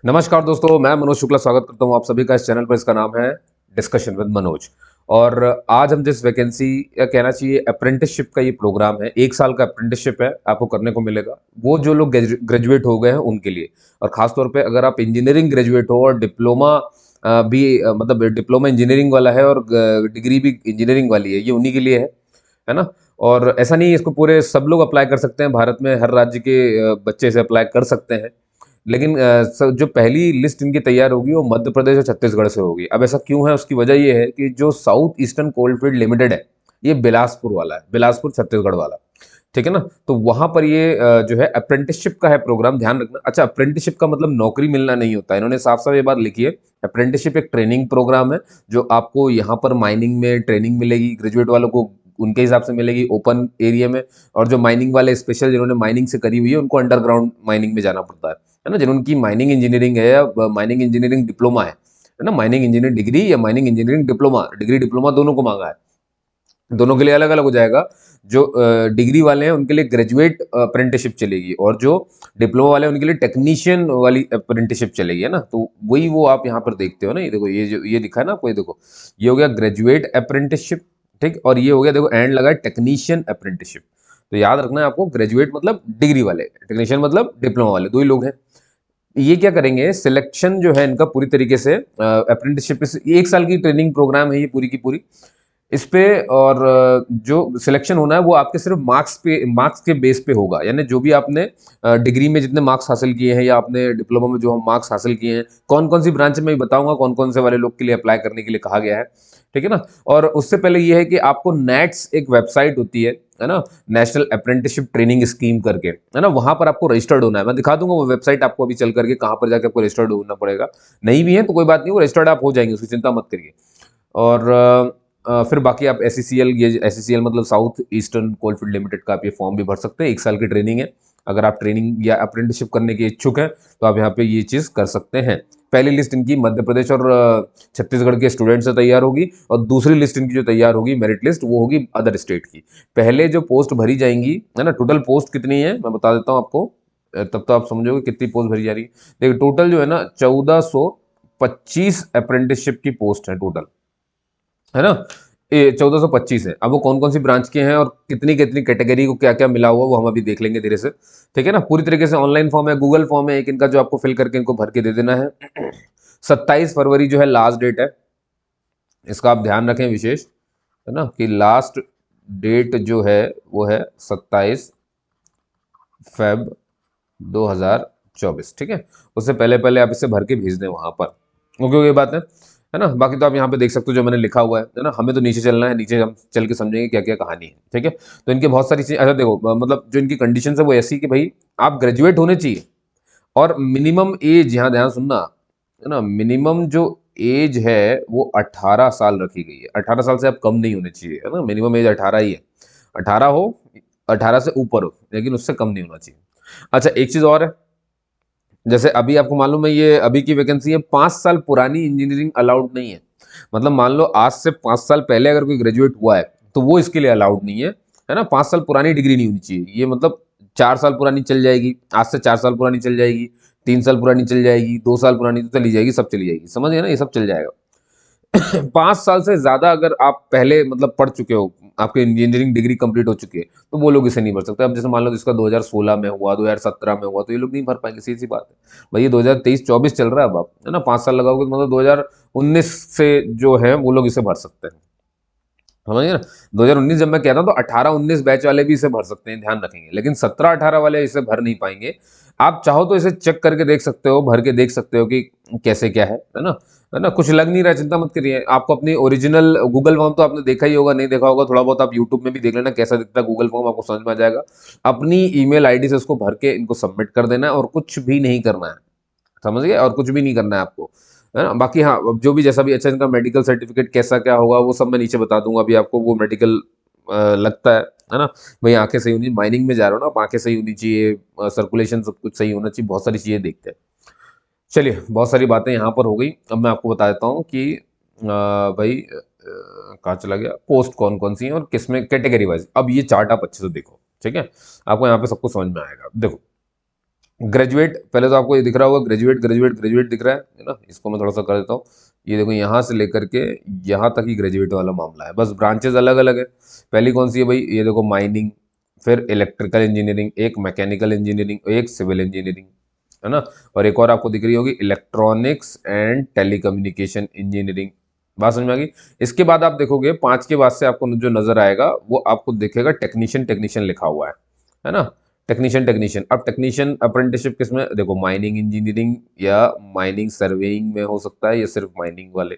नमस्कार दोस्तों, मैं मनोज शुक्ला स्वागत करता हूं आप सभी का इस चैनल पर। इसका नाम है डिस्कशन विद मनोज। और आज हम जिस वैकेंसी या कहना चाहिए अप्रेंटिसशिप का ये प्रोग्राम है, 1 साल का अप्रेंटिसशिप है, आपको करने को मिलेगा। वो जो लोग ग्रेजुएट हो गए हैं उनके लिए, और खासतौर पे अगर आप इंजीनियरिंग ग्रेजुएट हो और डिप्लोमा भी मतलब डिप्लोमा इंजीनियरिंग वाला है और डिग्री भी इंजीनियरिंग वाली है, ये उन्हीं के लिए है ना। और ऐसा नहीं है, इसको पूरे सब लोग अप्लाई कर सकते हैं। भारत में हर राज्य के बच्चे से अप्लाई कर सकते हैं। लेकिन जो पहली लिस्ट इनकी तैयार होगी वो मध्य प्रदेश और छत्तीसगढ़ से होगी। अब ऐसा क्यों है, उसकी वजह ये है कि जो साउथ ईस्टर्न कोलफील्ड लिमिटेड है, ये बिलासपुर वाला है, बिलासपुर छत्तीसगढ़ वाला। ठीक है ना। तो वहां पर ये जो है अप्रेंटिसशिप का है प्रोग्राम, ध्यान रखना। अच्छा, अप्रेंटिसशिप का मतलब नौकरी मिलना नहीं होता है, इन्होंने साफ साफ ये बात लिखी है। अप्रेंटिसशिप एक ट्रेनिंग प्रोग्राम है, जो आपको यहाँ पर माइनिंग में ट्रेनिंग मिलेगी, ग्रेजुएट वालों को उनके हिसाब से मिलेगी ओपन एरिया में। और जो माइनिंग वाले स्पेशल जिन्होंने माइनिंग से करी हुई है, उनको अंडरग्राउंड माइनिंग में जाना पड़ता है ना। जिन्होंने माइनिंग इंजीनियरिंग है या माइनिंग इंजीनियरिंग डिप्लोमा है ना, माइनिंग इंजीनियरिंग डिग्री या mining engineering diploma, degree diploma दोनों को मांगा है। दोनों के लिए अलग अलग हो जाएगा। जो डिग्री वाले हैं उनके लिए ग्रेजुएट अप्रेंटिसशिप चलेगी, और जो डिप्लोमा वाले हैं उनके लिए टेक्नीशियन वाली अप्रेंटिसशिप चलेगी, है ना। तो वही वो आप यहाँ पर देखते हो ना, ये देखो, ये जो ये लिखा है ना आपको, ये देखो, ये हो गया ग्रेजुएट अप्रेंटिसशिप। ठीक, और ये हो गया, देखो एंड लगा है टेक्नीशियन अप्रेंटिसशिप। तो याद रखना है आपको, ग्रेजुएट मतलब डिग्री वाले, टेक्नीशियन मतलब डिप्लोमा वाले, दो ही लोग हैं। ये क्या करेंगे, सिलेक्शन जो है इनका पूरी तरीके से अप्रेंटिसशिप, 1 साल की ट्रेनिंग प्रोग्राम है ये पूरी की पूरी इस पे। और जो सिलेक्शन होना है वो आपके सिर्फ मार्क्स के बेस पे होगा। यानी जो भी आपने डिग्री में जितने मार्क्स हासिल किए हैं, या आपने डिप्लोमा में जो हम मार्क्स हासिल किए हैं, कौन कौन सी ब्रांच में मैं बताऊंगा, कौन कौन से वाले लोग के लिए अप्लाई करने के लिए कहा गया है। ठीक है ना। और उससे पहले ये है कि आपको नेट्स एक वेबसाइट होती है ना, नेशनल अप्रेंटिसशिप ट्रेनिंग स्कीम करके, है ना, वहां पर आपको रजिस्टर्ड होना है। मैं दिखा दूंगा वो वेबसाइट आपको अभी चल करके, कहाँ पर जाकर आपको रजिस्टर्ड होना पड़ेगा। नहीं भी है तो कोई बात नहीं, वो रजिस्टर्ड आप हो जाएंगे, उसकी चिंता मत करिए। और फिर बाकी आप एसईसीएल, ये एसईसीएल मतलब साउथ ईस्टर्न कोलफील्ड लिमिटेड का आप ये फॉर्म भी भर सकते हैं। 1 साल की ट्रेनिंग है। अगर आप ट्रेनिंग या अप्रेंटिसशिप करने के इच्छुक हैं तो आप यहाँ पे ये चीज़ कर सकते हैं। पहली लिस्ट इनकी मध्य प्रदेश और छत्तीसगढ़ के स्टूडेंट से तैयार होगी, और दूसरी लिस्ट इनकी जो तैयार होगी, मेरिट लिस्ट, वो होगी अदर स्टेट की। पहले जो पोस्ट भरी जाएंगी, है ना, टोटल पोस्ट कितनी है मैं बता देता हूँ आपको, तब तो आप समझोगे कितनी पोस्ट भरी जा रही है। देखिए टोटल जो है ना, 1425 अप्रेंटिसशिप की पोस्ट है टोटल, है ना। ये 1425 है। अब वो कौन कौन सी ब्रांच के हैं और कितनी कितनी कैटेगरी को क्या क्या मिला हुआ, वो हम अभी देख लेंगे धीरे से। ठीक है ना। पूरी तरीके से ऑनलाइन फॉर्म है, गूगल फॉर्म है एक इनका, जो आपको फिल करके इनको भर के दे देना है। 27 फरवरी जो है लास्ट डेट है, इसका आप ध्यान रखें विशेष, है ना, कि लास्ट डेट जो है वो है 27 फेब 2024। ठीक है। उससे पहले पहले आप इसे भर के भेज दें वहां पर। ओके, ये बात है ना। बाकी तो आप यहाँ पे देख सकते हो जो मैंने लिखा हुआ है ना। हमें तो नीचे चलना है, नीचे हम चल के समझेंगे क्या क्या कहानी है। ठीक है। तो इनके बहुत सारी चीजें, अच्छा देखो, मतलब जो इनकी कंडीशन है वो ऐसी कि भाई आप ग्रेजुएट होने चाहिए, और मिनिमम एज, यहाँ ध्यान सुनना, है ना, मिनिमम जो एज है वो 18 साल रखी गई है। 18 साल से आप कम नहीं होने चाहिए, है ना। मिनिमम एज 18 ही है। 18 हो, 18 से ऊपर हो, लेकिन उससे कम नहीं होना चाहिए। अच्छा, एक चीज और है, जैसे अभी आपको मालूम है ये अभी की वैकेंसी है, 5 साल पुरानी इंजीनियरिंग अलाउड नहीं है। मतलब मान लो आज से 5 साल पहले अगर कोई ग्रेजुएट हुआ है तो वो इसके लिए अलाउड नहीं है ना। 5 साल पुरानी डिग्री नहीं होनी चाहिए। ये मतलब 4 साल पुरानी चल जाएगी, आज से 4 साल पुरानी चल जाएगी, 3 साल पुरानी चल जाएगी, 2 साल पुरानी तो चली जाएगी, सब चली जाएगी, समझ गए ना, ये सब चल जाएगा। 5 साल से ज्यादा अगर आप पहले मतलब पढ़ चुके हो, आपकी इंजीनियरिंग डिग्री कंप्लीट हो चुकी है, तो वो लोग इसे नहीं भर सकते। अब जैसे मान लो इसका 2016 में हुआ, 2017 में हुआ, तो ये लोग नहीं भर पाएंगे, सीधी सी बात है। भाई ये 2023-24 चल रहा है अब, आप है ना, 5 साल लगाओगे तो मतलब 2019 से जो है वो लोग इसे भर सकते हैं, समझिए ना। 2019 जब मैं कहता हूँ तो 18-19 बैच वाले भी इसे भर सकते हैं, ध्यान रखेंगे, लेकिन 17-18 वाले इसे भर नहीं पाएंगे। आप चाहो तो इसे चेक करके देख सकते हो, भर के देख सकते हो कि कैसे क्या है ना। है ना, कुछ लग नहीं रहा, चिंता मत करिए। आपको अपनी ओरिजिनल गूगल फॉर्म तो आपने देखा ही होगा, नहीं देखा होगा थोड़ा बहुत आप यूट्यूब में भी देख लेना कैसा दिखता है गूगल फॉर्म, आपको समझ में आ जाएगा। अपनी ईमेल आईडी से उसको भर के इनको सबमिट कर देना है, और कुछ भी नहीं करना है, समझ गए, और कुछ भी नहीं करना है आपको, है ना। बाकी हाँ, अब जो भी जैसा भी, अच्छा इनका मेडिकल सर्टिफिकेट कैसा क्या होगा वो सब मैं नीचे बता दूंगा अभी आपको। वो मेडिकल लगता है ना। भाई आंखें सही होनी, माइनिंग में जा रहे हो ना आप, आंखें सही होनी चाहिए, सर्कुलेशन सब कुछ सही होना चाहिए, बहुत सारी चीजें देखते हैं। चलिए, बहुत सारी बातें यहाँ पर हो गई। अब मैं आपको बता देता हूँ कि भाई कहाँ चला गया, पोस्ट कौन कौन सी है और किसमें कैटेगरी वाइज। अब ये चार्ट आप अच्छे से देखो, ठीक है, आपको यहाँ पे सब कुछ समझ में आएगा। देखो, ग्रेजुएट, पहले तो आपको ये दिख रहा होगा ग्रेजुएट ग्रेजुएट ग्रेजुएट दिख रहा है ना, इसको मैं थोड़ा सा कर देता हूँ। ये देखो यहाँ से लेकर के यहाँ तक ही ग्रेजुएट वाला मामला है, बस ब्रांचेज अलग अलग है। पहली कौन सी है भाई, ये देखो माइनिंग, फिर इलेक्ट्रिकल इंजीनियरिंग, एक मैकेनिकल इंजीनियरिंग, एक सिविल इंजीनियरिंग, है ना। और एक और आपको दिख रही होगी इलेक्ट्रॉनिक्स एंड टेलीकम्युनिकेशन इंजीनियरिंग। बात समझ में आ गई। इसके बाद आप देखोगे 5 के बाद से आपको जो नजर आएगा वो आपको दिखेगा टेक्नीशियन, टेक्नीशियन लिखा हुआ है ना। टेक्नीशियन, टेक्नीशियन, अब टेक्नीशियन अप्रेंटिसशिप किसमें, देखो माइनिंग इंजीनियरिंग या माइनिंग सर्वेइंग में हो सकता है, या सिर्फ माइनिंग वाले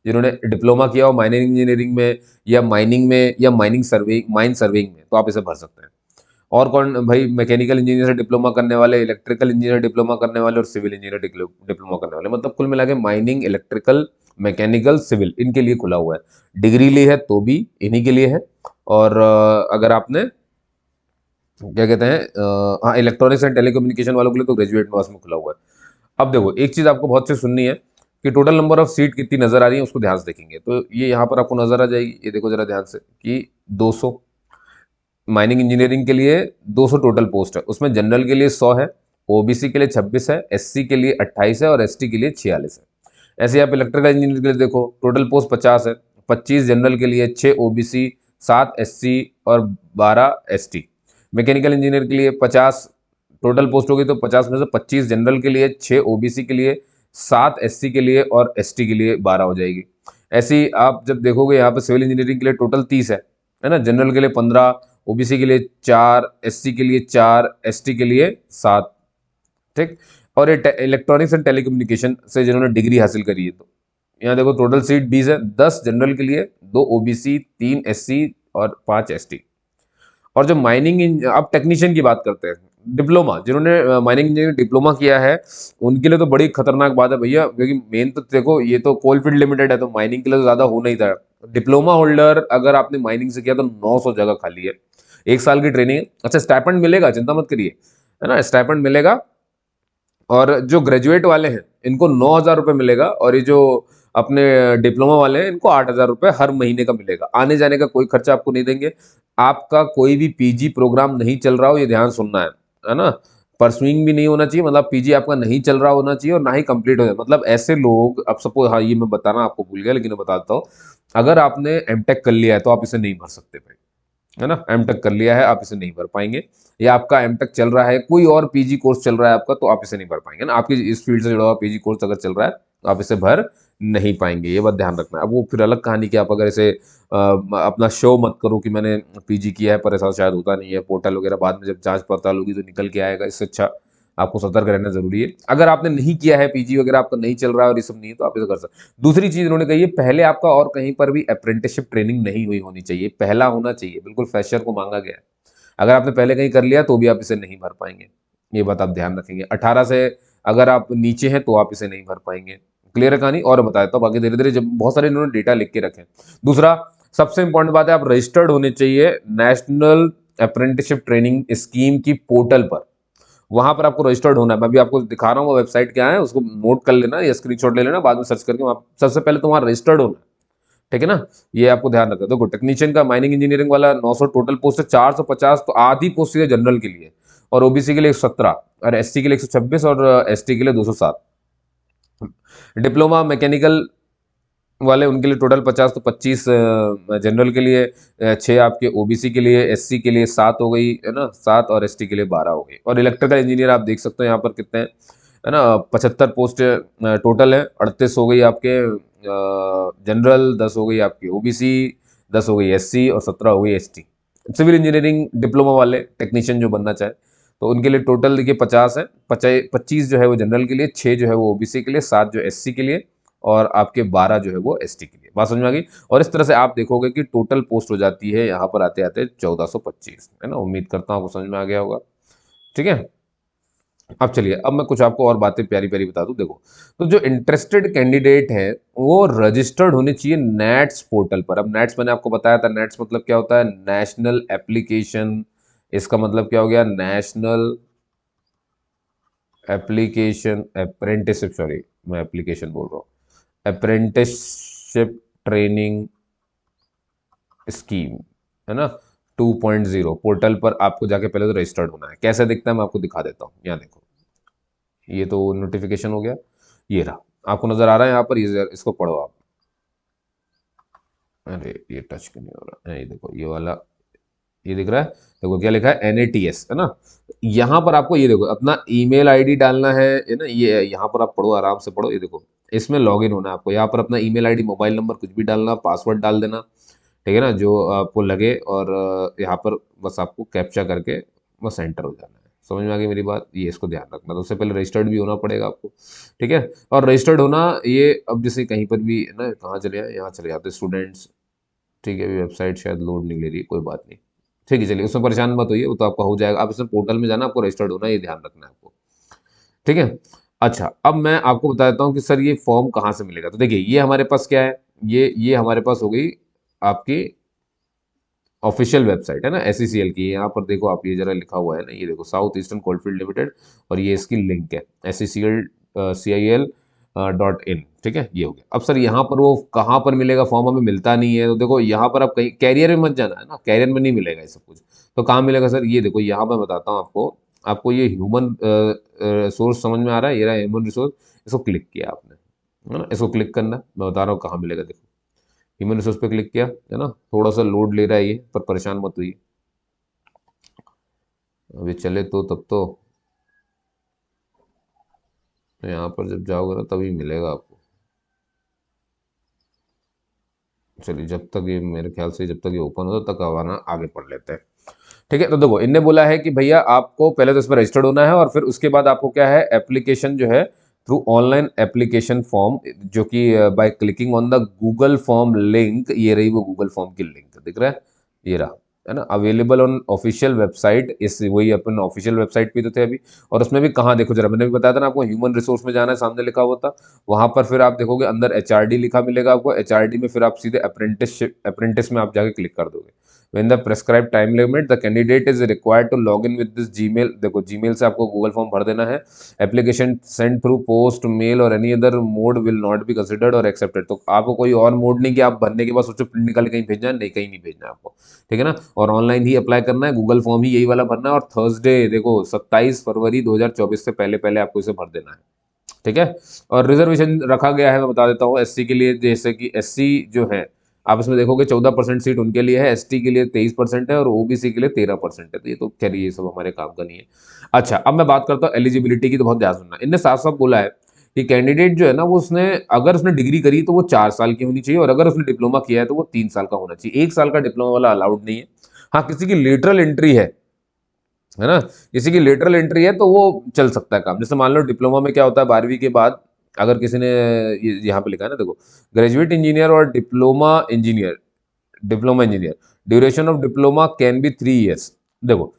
जिन्होंने डिप्लोमा किया हो माइनिंग इंजीनियरिंग में या माइनिंग में या माइनिंग सर्वेइंग, माइन सर्वेइंग में, तो आप इसे भर सकते हैं। और कौन भाई, मैकेनिकल इंजीनियर से डिप्लोमा करने वाले, इलेक्ट्रिकल इंजीनियर डिप्लोमा करने वाले और सिविल इंजीनियर डिप्लोमा करने वाले, मतलब कुल मिला के माइनिंग, इलेक्ट्रिकल, मैकेनिकल, सिविल, इनके लिए खुला हुआ है। डिग्री ली है तो भी इन्हीं के लिए है। और अगर आपने क्या कहते हैं, हाँ, इलेक्ट्रॉनिक्स एंड टेलीकम्युनिकेशन वालों के लिए तो ग्रेजुएट में उसमें खुला हुआ है। अब देखो एक चीज आपको बहुत से सुननी है कि टोटल नंबर ऑफ सीट कितनी नजर आ रही है, उसको ध्यान से देखेंगे तो ये यहाँ पर आपको नजर आ जाएगी। ये देखो जरा ध्यान से कि 200 माइनिंग इंजीनियरिंग के लिए 200 टोटल पोस्ट है, उसमें जनरल के लिए 100 है, ओबीसी के लिए 26 है, एससी के लिए 28 है और एसटी के लिए 46 है। ऐसे आप इलेक्ट्रिकल इंजीनियर के लिए देखो टोटल पोस्ट 50 है, 25 जनरल के लिए, 6 ओबीसी, 7 एससी और 12 एसटी। मैकेनिकल इंजीनियर के लिए 50 टोटल पोस्ट होगी, तो 50 में से 25 जनरल के लिए, 6 ओबीसी के लिए, 7 एससी के लिए और एसटी के लिए 12 हो जाएगी। ऐसे ही आप जब देखोगे यहाँ पे सिविल इंजीनियरिंग के लिए टोटल 30 है ना, जनरल के लिए 15, ओबीसी के लिए 4, एससी के लिए 4, एसटी के लिए 7। ठीक। और ये इलेक्ट्रॉनिक्स एंड टेलीकम्युनिकेशन से जिन्होंने डिग्री हासिल करी है, तो यहाँ देखो टोटल सीट 20 है, 10 जनरल के लिए, 2 ओबीसी, 3 एससी और 5 एसटी। और जो माइनिंग, अब टेक्नीशियन की बात करते हैं, डिप्लोमा जिन्होंने माइनिंग इंजीनियरिंग डिप्लोमा किया है उनके लिए तो बड़ी खतरनाक बात है भैया, क्योंकि मेन तो देखो ये तो कोलफील्ड लिमिटेड है, तो माइनिंग के लिए तो ज्यादा हो नहीं था। डिप्लोमा होल्डर अगर आपने माइनिंग से किया तो 900 जगह खाली है, 1 साल की ट्रेनिंग है। अच्छा स्टाइपेंड मिलेगा, चिंता मत करिए, है ना, स्टाइपेंड मिलेगा। और जो ग्रेजुएट वाले हैं इनको 9,000 रुपये मिलेगा, और ये जो अपने डिप्लोमा वाले हैं इनको 8,000 रुपये हर महीने का मिलेगा। आने जाने का कोई खर्चा आपको नहीं देंगे। आपका कोई भी पीजी प्रोग्राम नहीं चल रहा हो, ये ध्यान सुनना है ना। परसुइंग भी नहीं होना चाहिए, मतलब पीजी आपका नहीं चल रहा होना चाहिए और ना ही कंप्लीट हो जाए, मतलब ऐसे लोग, अब सपोज, हाँ ये मैं बताना आपको भूल गया लेकिन मैं बता देता हूँ, अगर आपने एमटेक कर लिया है तो आप इसे नहीं भर सकते भाई, है ना। एमटेक कर लिया है आप इसे नहीं भर पाएंगे, या आपका एमटेक चल रहा है, कोई और पीजी कोर्स चल रहा है आपका, तो आप इसे नहीं भर पाएंगे ना। आपकी इस फील्ड से जुड़ा हुआ पीजी कोर्स अगर चल रहा है तो आप इसे भर नहीं पाएंगे, ये बात ध्यान रखना है। अब वो फिर अलग कहानी कि आप अगर इसे अपना शो मत करो कि मैंने पीजी किया है, पर ऐसा शायद होता नहीं है, पोर्टल वगैरह बाद में जब जांच पड़ताल होगी तो निकल के आएगा। इससे अच्छा आपको सतर्क रहना जरूरी है। अगर आपने नहीं किया है पीजी वगैरह, आपका नहीं चल रहा है और ये सब नहीं है, तो आप इसे कर सकते। दूसरी चीज उन्होंने कही है, पहले आपका और कहीं पर भी अप्रेंटिसशिप ट्रेनिंग नहीं हुई होनी चाहिए, पहला होना चाहिए, बिल्कुल फ्रेशर को मांगा गया है। अगर आपने पहले कहीं कर लिया तो भी आप इसे नहीं भर पाएंगे, ये बात आप ध्यान रखेंगे। 18 से अगर आप नीचे हैं तो आप इसे नहीं भर पाएंगे। क्लियर है कहानी, और बताया तो बाकी धीरे धीरे, जब बहुत सारे इन्होंने डेटा लिख के रखे। दूसरा सबसे इंपॉर्टेंट बात है, आप रजिस्टर्ड होने चाहिए नेशनल अप्रेंटिसशिप ट्रेनिंग स्कीम की पोर्टल पर, वहां पर आपको रजिस्टर्ड होना है। मैं भी आपको दिखा रहा हूँ वो वेबसाइट क्या है, उसको नोट कर लेना या स्क्रीनशॉट ले लेना, बाद में सर्च करके वहां सबसे पहले तो वहां रजिस्टर्ड होना है। ठीक है ना, ये आपको ध्यान रखना। देखो टेक्नीशियन का माइनिंग इंजीनियरिंग वाला 900 टोटल पोस्ट है, 450 तो आधी पोस्ट है जनरल के लिए, और ओबीसी के लिए 117 और एसटी के लिए 126 और एसटी के लिए 207। डिप्लोमा मैकेनिकल वाले उनके लिए टोटल 50, तो 25 जनरल के लिए, 6 आपके ओबीसी के लिए, एससी के लिए 7 हो गई, है ना, 7 और एसटी के लिए 12 हो गई। और इलेक्ट्रिकल इंजीनियर आप देख सकते हो यहाँ पर कितने हैं, है ना, 75 पोस्ट टोटल है, 38 हो गई आपके जनरल, 10 हो गई आपकी ओबीसी, 10 हो गई एससी और 17 हो गई एसटी। सिविल इंजीनियरिंग डिप्लोमा वाले टेक्नीशियन जो बनना चाहे तो उनके लिए टोटल देखिए 50 है, 25 जो है वो जनरल के लिए, 6 जो है वो ओबीसी के लिए, 7 जो एससी के लिए और आपके 12 जो है वो एसटी के लिए। बात समझ में आ गई। और इस तरह से आप देखोगे कि टोटल पोस्ट हो जाती है यहाँ पर आते आते 1425, है ना। उम्मीद करता हूँ आपको समझ में आ गया होगा। ठीक है, अब चलिए, अब मैं कुछ आपको और बातें प्यारी प्यारी बता दूं। देखो, तो जो इंटरेस्टेड कैंडिडेट है वो रजिस्टर्ड होने चाहिए नेट्स पोर्टल पर। अब नेट्स मैंने आपको बताया था, नेट्स मतलब क्या होता है, नेशनल एप्लीकेशन, इसका मतलब क्या हो गया, नेशनल एप्लीकेशन अप्रेंटिसशिप, सॉरी मैं एप्लीकेशन बोल रहा हूँ, अप्रेंटिसशिप ट्रेनिंग स्कीम, है ना, 2.0 पोर्टल पर आपको जाके पहले तो रजिस्टर्ड होना है। कैसे दिखता है मैं आपको दिखा देता हूँ, यहाँ देखो। ये तो नोटिफिकेशन हो गया, ये रहा, आपको नजर आ रहा है यहाँ पर, ये इसको पढ़ो आप। अरे ये टच क्यों नहीं हो रहा है, ये देखो ये वाला, ये दिख रहा है, देखो क्या लिखा है, NATS है ना। यहाँ पर आपको ये देखो अपना ईमेल आईडी डालना है ना, ये यहाँ पर आप पढ़ो, आराम से पढ़ो, ये देखो इसमें लॉगिन होना है आपको, यहाँ पर अपना ईमेल आईडी, मोबाइल नंबर कुछ भी डालना, पासवर्ड डाल देना, ठीक है ना, जो आपको लगे, और यहाँ पर बस आपको कैप्चा करके बस एंटर हो जाना है। समझ में आ गई मेरी बात, ये इसको ध्यान रखना, तो उससे पहले रजिस्टर्ड भी होना पड़ेगा आपको, ठीक है। और रजिस्टर्ड होना ये, अब जैसे कहीं पर भी है ना, कहाँ चले जाए, यहाँ चले जाते स्टूडेंट्स, ठीक है, अभी वेबसाइट शायद लोड नहीं ले रही, कोई बात नहीं, ठीक है, चलिए उसमें परेशान मत होइए, वो तो आपका हो जाएगा, आप इसमें पोर्टल में जाना, आपको रजिस्टर्ड होना है, ये ध्यान रखना है आपको, ठीक है। अच्छा, अब मैं आपको बता देता हूँ कि सर ये फॉर्म कहाँ से मिलेगा। तो देखिए ये हमारे पास क्या है, ये हमारे पास हो गई आपकी ऑफिशियल वेबसाइट है ना, SECL की, यहाँ पर देखो आप, ये जरा लिखा हुआ है ना, ये देखो साउथ ईस्टर्न कोलफील्ड लिमिटेड, और ये इसकी लिंक है SECL.CIL.in, ठीक है, ये हो गया। अब सर यहाँ पर वो कहाँ पर मिलेगा फॉर्म, हमें मिलता नहीं है, तो देखो यहाँ पर आप कहीं कैरियर में मत जाना है ना, कैरियर में नहीं मिलेगा ये सब कुछ, तो कहाँ मिलेगा सर, ये देखो यहाँ पर बताता हूँ आपको, आपको ये ह्यूमन रिसोर्स समझ में आ रहा है, ये रहा ह्यूमन रिसोर्स, इसको क्लिक किया आपने, है ना, इसको क्लिक करना, मैं बता रहा हूँ कहाँ मिलेगा, देखो ह्यूमन रिसोर्स पे क्लिक किया है ना, थोड़ा सा लोड ले रहा है ये, पर परेशान मत हुई, अभी चले तो तब तो यहाँ पर जब जाओगे ना तभी मिलेगा आपको। चलिए जब तक ये, मेरे ख्याल से जब तक ये ओपन होता तक आवाना आगे पढ़ लेते हैं, ठीक है। तो देखो इनने बोला है कि भैया आपको पहले तो इसमें रजिस्टर्ड होना है, और फिर उसके बाद आपको क्या है, एप्लीकेशन जो है थ्रू ऑनलाइन एप्लीकेशन फॉर्म, जो कि by clicking on the Google form link, ये रही वो गूगल फॉर्म की लिंक, दिख रहा है, ये रहा, है ना, अवेलेबल ऑन ऑफिशियल वेबसाइट, इस वही अपन ऑफिशियल वेबसाइट पे तो थे अभी, और उसमें भी कहाँ देखो जरा, मैंने भी बताया था ना आपको, ह्यूमन रिसोर्स में जाना है, सामने लिखा हुआ था, वहां पर फिर आप देखोगे अंदर HRD लिखा मिलेगा आपको, HRD में फिर आप सीधे अप्रेंटिस में आप जाके क्लिक कर दोगे। When the prescribed time limit, the candidate is required to log in with this Gmail, देखो Gmail से आपको गूगल फॉर्म भर देना है, application send through post mail और any other mode will not be considered और एक्सेप्टेड, तो आपको कोई और मोड नहीं कि आप भरने के बाद सोचो प्रिंट निकाल के कहीं भेजना है, नहीं कहीं नहीं भेजना है आपको, ठीक है ना, और ऑनलाइन ही अप्लाई करना है, गूगल फॉर्म ही यही वाला भरना है, और थर्सडे देखो 27 फरवरी 2024 से पहले पहले आपको इसे भर देना है, ठीक है। और रिजर्वेशन रखा गया है, मैं बता देता हूँ, SC के लिए, जैसे कि SC जो है, आप इसमें देखोगे 14% सीट उनके लिए है, ST के लिए 23% है, और OBC के लिए 13% है, तो ये तो खैर ये सब हमारे काम का नहीं है। अच्छा, अब मैं बात करता हूँ एलिजिबिलिटी की, तो बहुत ध्यान सुनना, इनने साफ साफ बोला है कि कैंडिडेट जो है ना, वो उसने अगर उसने डिग्री करी तो वो 4 साल की होनी चाहिए, और अगर उसने डिप्लोमा किया है तो वो 3 साल का होना चाहिए, 1 साल का डिप्लोमा वाला अलाउड नहीं है। हाँ, किसी की लेटरल एंट्री है ना, किसी की लेटरल एंट्री है तो वो चल सकता है काम, जैसे मान लो डिप्लोमा में क्या होता है, 12वीं के बाद अगर किसी ने, यहाँ पे लिखा है ना देखो, ग्रेजुएट इंजीनियर और diploma engineer, duration of diploma can be 3 years, देखो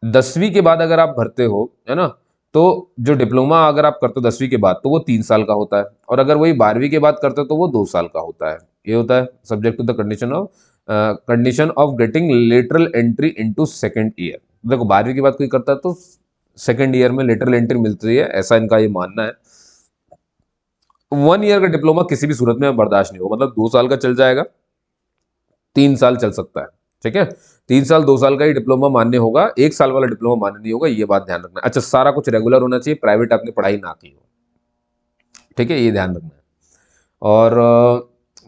10वीं के बाद अगर आप भरते हो, है ना, तो जो डिप्लोमा अगर आप करते हो 10वीं के बाद तो वो 3 साल का होता है, और अगर वही 12वीं के बाद करते हो तो वो 2 साल का होता है, ये होता है subject to the condition of getting lateral entry into second year, देखो 12वीं के बाद कोई करता है तो सेकंड ईयर में लेटरल एंट्री मिलती है, ऐसा इनका ये मानना है। 1 ईयर का डिप्लोमा किसी भी सूरत में बर्दाश्त नहीं होगा, मतलब 2 साल का चल जाएगा, 3 साल चल सकता है, ठीक है, 3 साल 2 साल का ही डिप्लोमा मान्य होगा, 1 साल वाला डिप्लोमा मान्य नहीं होगा, ये बात ध्यान रखना है। अच्छा, सारा कुछ रेगुलर होना चाहिए, प्राइवेट आपने पढ़ाई ना की हो, ठीक है, ये ध्यान रखना है। और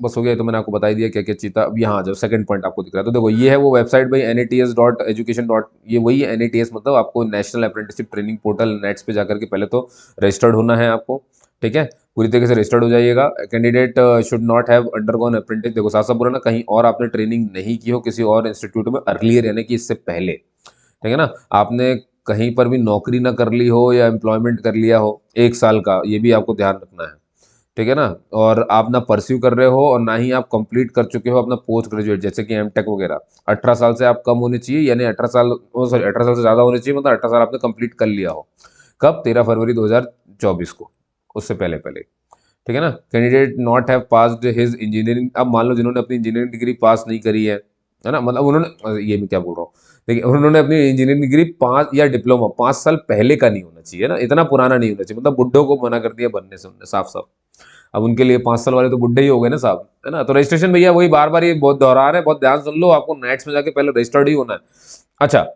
बस हो गया, तो मैंने आपको बता ही दिया क्या क्या चाहिए था। अब यहाँ जो सेकंड पॉइंट आपको दिख रहा है, तो देखो ये है वो वेबसाइट भाई, NATS.education. ये वही है NATS, मतलब आपको national apprenticeship training portal, nets पे जाकर के पहले तो रजिस्टर्ड होना है आपको, ठीक है, पूरी तरीके से रजिस्टर्ड हो जाइएगा। Candidate should not have undergone apprentice, देखो साफ साफ बोला ना, कहीं और आपने ट्रेनिंग नहीं की हो किसी और इंस्टीट्यूट में अर्लियर, यानी कि इससे पहले, ठीक है ना, आपने कहीं पर भी नौकरी ना कर ली हो या एम्प्लॉयमेंट कर लिया हो 1 साल का, ये भी आपको ध्यान रखना है, ठीक है ना, और आप ना परस्यू कर रहे हो और ना ही आप कंप्लीट कर चुके हो अपना पोस्ट ग्रेजुएट, जैसे कि M.Tech वगैरह, 18 साल से आप कम होने चाहिए, यानी 18 साल, सॉरी 18 साल से ज़्यादा होने चाहिए, मतलब 18 साल आपने कंप्लीट कर लिया हो, कब, 13 फरवरी 2024 को, उससे पहले पहले, ठीक है ना। Candidate not have passed his engineering, अब मान लो जिन्होंने अपनी इंजीनियरिंग डिग्री पास नहीं करी है ना, मतलब उन्होंने, ये मैं क्या बोल रहा हूँ, देखिए उन्होंने अपनी इंजीनियरिंग डिग्री 5 या डिप्लोमा 5 साल पहले का नहीं होना चाहिए ना, इतना पुराना नहीं होना चाहिए, मतलब बुड्ढों को मना कर दिया बनने से उन्होंने साफ साफ, अब उनके लिए 5 साल वाले तो बुढ़े ही हो गए ना साहब, है ना। तो रजिस्ट्रेशन भैया वही बार बार ये बहुत दोहरा रहे हैं, बहुत ध्यान सुन लो, आपको नेट्स में जाके पहले रजिस्टर्ड ही होना है। अच्छा,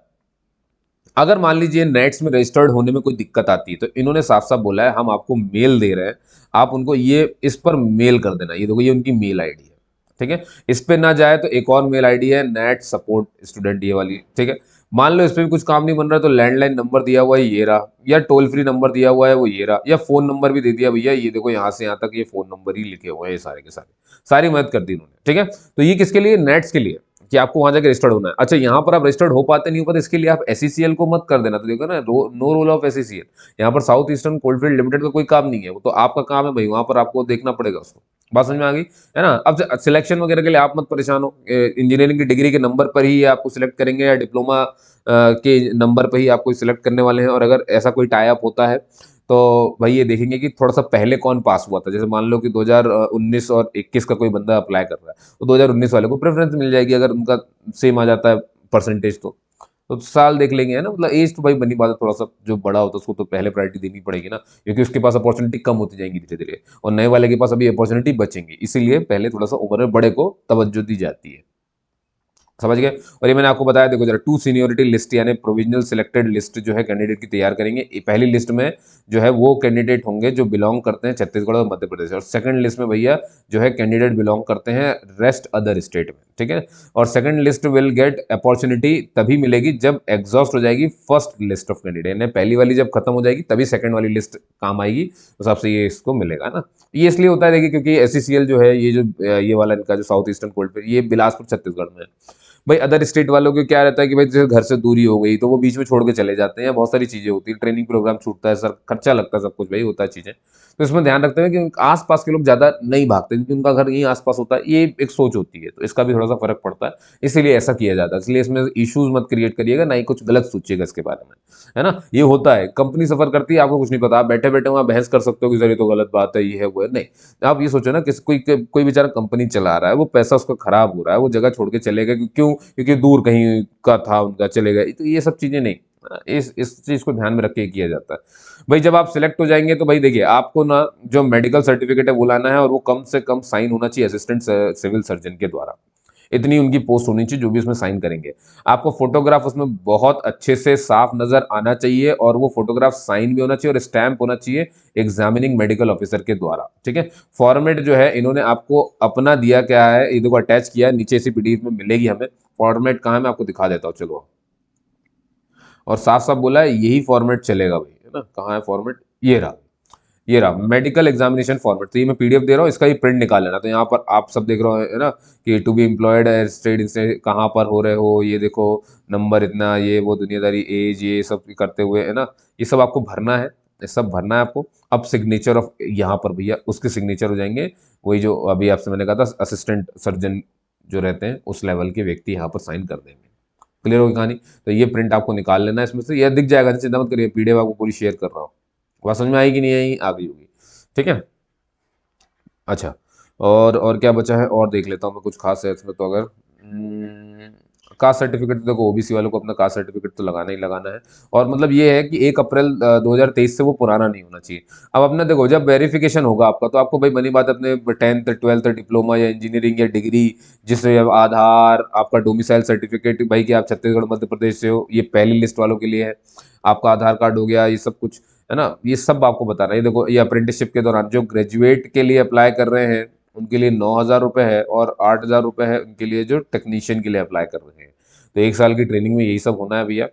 अगर मान लीजिए नेट्स में रजिस्टर्ड होने में कोई दिक्कत आती है तो इन्होंने साफ साफ बोला है हम आपको मेल दे रहे हैं, आप उनको ये इस पर मेल कर देना। ये देखो ये उनकी मेल आईडी है, ठीक है। इस पे ना जाए तो एक और मेल आईडी है नेट सपोर्ट स्टूडेंट, ये वाली, ठीक है। मान लो इस पे भी कुछ काम नहीं बन रहा तो लैंडलाइन नंबर दिया हुआ है ये रहा, या टोल फ्री नंबर दिया हुआ है वो ये रहा, या फोन नंबर भी दे दिया भैया, ये देखो यहाँ से यहाँ तक ये फोन नंबर ही लिखे हुए हैं, ये सारे के सारे, सारी मदद कर दी उन्होंने, ठीक है। तो ये किसके लिए, नेट्स के लिए, कि आपको वहां जाकर रजिस्टर्ड होना है। अच्छा यहाँ पर आप रजिस्टर्ड हो पाते नहीं हो पाते, इसके लिए आप एसईसीएल को मत कर देना। तो देखो ना, नो रोल ऑफ एसईसीएल, यहाँ पर साउथ ईस्टर्न कोलफील्ड लिमिटेड का कोई काम नहीं है, वो तो आपका काम है भाई, वहां पर आपको देखना पड़ेगा उसको। बात समझ में आ गई है ना। अब सिलेक्शन वगैरह के लिए आप मत परेशान हो, इंजीनियरिंग की डिग्री के नंबर पर ही आपको सिलेक्ट करेंगे या डिप्लोमा के नंबर पर ही आपको सिलेक्ट करने वाले हैं। और अगर ऐसा कोई टाई अप होता है तो भाई ये देखेंगे कि थोड़ा सा पहले कौन पास हुआ था। जैसे मान लो कि 2019 और 21 का कोई बंदा अप्लाई कर रहा है तो 2019 वाले को प्रेफरेंस मिल जाएगी, अगर उनका सेम आ जाता है परसेंटेज तो साल देख लेंगे, है ना। मतलब एज तो भाई बनी बात है, थोड़ा सा जो बड़ा होता है उसको तो पहले प्रायोरिटी देनी पड़ेगी ना, क्योंकि उसके पास अपॉर्चुनिटी कम होती जाएंगी धीरे धीरे, और नए वाले के पास अभी अपॉर्चुनिटी बचेंगी, इसीलिए पहले थोड़ा सा उम्र में बड़े को तवज्जो दी जाती है। समझ गए। और ये मैंने आपको बताया, देखो जरा, टू सीनियोरिटी लिस्ट यानी प्रोविजनल सिलेक्टेड लिस्ट जो है कैंडिडेट की तैयार करेंगे। पहली लिस्ट में जो है वो कैंडिडेट होंगे जो बिलोंग करते हैं छत्तीसगढ़ और मध्य प्रदेश, और सेकंड लिस्ट में भैया जो है कैंडिडेट बिलोंग करते हैं रेस्ट अदर स्टेट में, ठीक है। और second list will get opportunity तभी मिलेगी जब एग्जॉस्ट हो जाएगी फर्स्ट लिस्ट ऑफ कैंडिडेट, यानी पहली वाली जब खत्म हो जाएगी तभी सेकंड वाली लिस्ट काम आएगी, उस हिसाब से ये इसको मिलेगा ना। ये इसलिए होता है देखिए, क्योंकि एससीसीएल जो है ये जो ये वाला इनका जो साउथ ईस्टर्न कोल्ड ये बिलासपुर छत्तीसगढ़ में है। भाई अदर स्टेट वालों को क्या रहता है कि भाई जैसे घर से दूरी हो गई तो वो बीच में छोड़ के चले जाते हैं, बहुत सारी चीजें होती है, ट्रेनिंग प्रोग्राम छूटता है, सर खर्चा लगता है, सब कुछ भाई होता है चीजें। तो इसमें ध्यान रखते हैं कि आसपास के लोग ज्यादा नहीं भागते क्योंकि उनका घर यहीं आसपास होता है, ये एक सोच होती है, तो इसका भी थोड़ा सा फर्क पड़ता है, इसीलिए ऐसा किया जाता है। इसलिए इसमें इश्यूज मत क्रिएट करिएगा, ना ही कुछ गलत सोचिएगा इसके बारे में, है ना। ये होता है, कंपनी सफर करती है, आपको कुछ नहीं पता, आप बैठे बैठे वहां बहस कर सकते हो कि सर ये तो गलत बात है, ये है वो है, नहीं। आप ये सोचो ना कि कोई बेचारा कंपनी चला रहा है, वो पैसा उसका खराब हो रहा है, वो जगह छोड़ के चलेगा क्यों, क्योंकि दूर कहीं का था उनका, चलेगा, तो ये सब चीजें नहीं, इस चीज को ध्यान में रख के किया जाता है। भाई जब आप सिलेक्ट हो जाएंगे तो भाई देखिए आपको ना जो मेडिकल सर्टिफिकेट है वो लाना है, और वो कम से कम साइन होना चाहिए असिस्टेंट सिविल सर्जन के द्वारा, इतनी उनकी पोस्ट होनी चाहिए जो भी उसमें साइन करेंगे। आपको फोटोग्राफ उसमें बहुत अच्छे से साफ नजर आना चाहिए, और वो फोटोग्राफ साइन भी होना चाहिए और स्टैंप होना चाहिए एग्जामिनिंग मेडिकल ऑफिसर के द्वारा, ठीक है। फॉर्मेट जो है इन्होंने आपको अपना दिया क्या है, ये देखो अटैच किया है, नीचे इसी पीडीएफ में मिलेगी हमें। फॉर्मेट कहाँ है मैं आपको दिखा देता हूँ, चलो। और साफ साफ बोला है यही फॉर्मेट चलेगा भाई, है ना। कहाँ है फॉर्मेट, ये रहा, ये रहा मेडिकल एग्जामिनेशन फॉर्मेट। तो ये मैं पीडीएफ दे रहा हूँ, इसका ही प्रिंट निकाल लेना। तो यहाँ पर आप सब देख रहे हो, है ना, कि टू बी एम्प्लॉयड स्टेट इनसे कहाँ पर हो रहे हो, ये देखो नंबर इतना, ये वो दुनियादारी, एज, ये सब करते हुए, है ना, ये सब आपको भरना है, ये सब भरना है आपको। अब सिग्नेचर ऑफ यहाँ पर भैया उसके सिग्नेचर हो जाएंगे, वही जो अभी आपसे मैंने कहा था असिस्टेंट सर्जन जो रहते हैं उस लेवल के व्यक्ति यहाँ पर साइन कर देंगे। क्लियर होगी कहानी। तो ये प्रिंट आपको निकाल लेना है, इसमें से यह दिख जाएगा, चिंता मत करिए, पीडीएफ आपको पूरी शेयर कर रहा हूँ। बात समझ में आई कि नहीं आई, आ गई होगी, ठीक है। अच्छा, और क्या बचा है, और देख लेता हूँ मैं कुछ खास है इसमें। तो अगर कास्ट सर्टिफिकेट, तो देखो ओबीसी वालों को अपना कास्ट सर्टिफिकेट तो लगाना ही लगाना है। और मतलब ये है कि 1 अप्रैल 2023 से वो पुराना नहीं होना चाहिए। अब अपना देखो जब वेरिफिकेशन होगा आपका तो आपको भाई बनी बात है, अपने 10th 12th डिप्लोमा या इंजीनियरिंग या डिग्री, जिससे अब आधार, आपका डोमिसाइल सर्टिफिकेट भाई कि आप छत्तीसगढ़ मध्य प्रदेश से हो, ये पहली लिस्ट वालों के लिए है। आपका आधार कार्ड हो गया, ये सब कुछ, है ना, ये सब आपको बता रहा है। ये देखो ये अप्रेंटिसशिप के दौरान जो ग्रेजुएट के लिए अप्लाई कर रहे हैं उनके लिए 9,000 रुपये है, और 8,000 रुपये है उनके लिए जो टेक्नीशियन के लिए अप्लाई कर रहे हैं। तो 1 साल की ट्रेनिंग में यही सब होना है भैया,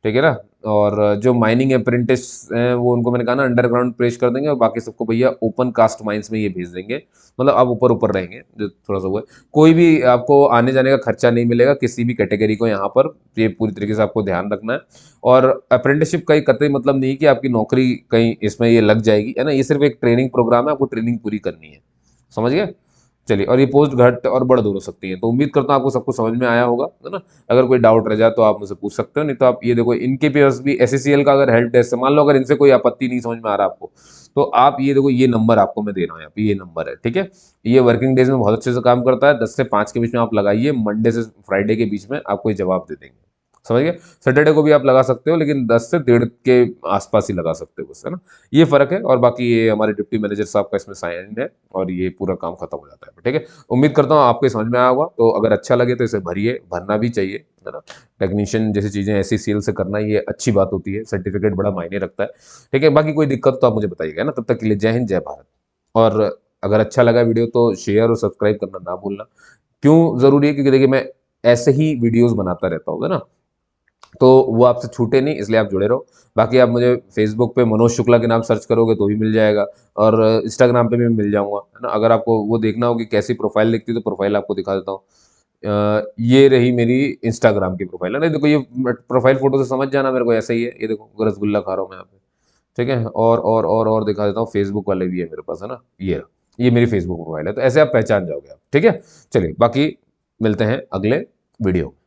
ठीक है ना। और जो माइनिंग अप्रेंटिस हैं वो उनको मैंने कहा ना अंडरग्राउंड पेश कर देंगे, और बाकी सबको भैया ओपन कास्ट माइंस में ये भेज देंगे। मतलब अब ऊपर ऊपर रहेंगे जो थोड़ा सा हुआ है। कोई भी आपको आने जाने का खर्चा नहीं मिलेगा किसी भी कैटेगरी को यहाँ पर, ये पूरी तरीके से आपको ध्यान रखना है। और अप्रेंटिसशिप का ही कतई मतलब नहीं कि आपकी नौकरी कहीं इसमें ये लग जाएगी, है ना। ये सिर्फ एक ट्रेनिंग प्रोग्राम है, आपको ट्रेनिंग पूरी करनी है, समझ गए। चलिए, और ये पोस्ट घट और बढ़ दोनों सकती है। तो उम्मीद करता हूँ आपको सब कुछ समझ में आया होगा, है ना। अगर कोई डाउट रह जाए तो आप मुझसे पूछ सकते हो, नहीं तो आप ये देखो इनके पास भी एससीसीएल का अगर हेल्प डेस्क है, मान लो अगर इनसे कोई आपत्ति नहीं समझ में आ रहा आपको, तो आप ये देखो ये नंबर आपको मैं दे रहा हूँ यहाँ पे, ये नंबर है, ठीक है। ये वर्किंग डेज में बहुत अच्छे से काम करता है, 10 से 5 के बीच में आप लगाइए, मंडे से फ्राइडे के बीच में आपको ये जवाब दे देंगे। समझ गए। सैटरडे को भी आप लगा सकते हो, लेकिन 10 से 1:30 के आसपास ही लगा सकते हो बस, है ना। ये फ़र्क है, और बाकी ये हमारे डिप्टी मैनेजर साहब का इसमें साइन है और ये पूरा काम खत्म हो जाता है, ठीक है। उम्मीद करता हूँ आपको ये समझ में आया होगा, तो अगर अच्छा लगे तो इसे भरिए, भरना भी चाहिए, है ना। टेक्नीशियन जैसी चीज़ें ऐसी सील से करना ये अच्छी बात होती है, सर्टिफिकेट बड़ा मायने रखता है, ठीक है। बाकी कोई दिक्कत तो आप मुझे बताइएगा, है ना। तब तक के लिए जय हिंद, जय भारत। और अगर अच्छा लगा वीडियो तो शेयर और सब्सक्राइब करना ना भूलना। क्यों ज़रूरी है? क्योंकि देखिए मैं ऐसे ही वीडियोज़ बनाता रहता हूँ, है ना। तो वो आपसे छूटे नहीं, इसलिए आप जुड़े रहो। बाकी आप मुझे फेसबुक पे मनोज शुक्ला के नाम सर्च करोगे तो भी मिल जाएगा, और इंस्टाग्राम पे भी मिल जाऊँगा, है ना। अगर आपको वो देखना हो कि कैसी प्रोफ़ाइल दिखती है तो प्रोफ़ाइल आपको दिखा देता हूँ। ये रही मेरी इंस्टाग्राम की प्रोफ़ाइल, है ना। देखो ये प्रोफ़ाइल फ़ोटो से समझ जाना मेरे को ऐसा ही है। ये देखो रसगुल्ला खा रहा हूँ मैं यहाँ पे, ठीक है। और दिखा देता हूँ, फेसबुक वाले भी है मेरे पास, है ना। ये मेरी फेसबुक प्रोफ़ाइल है, तो ऐसे आप पहचान जाओगे आप, ठीक है। चलिए बाकी मिलते हैं अगले वीडियो में।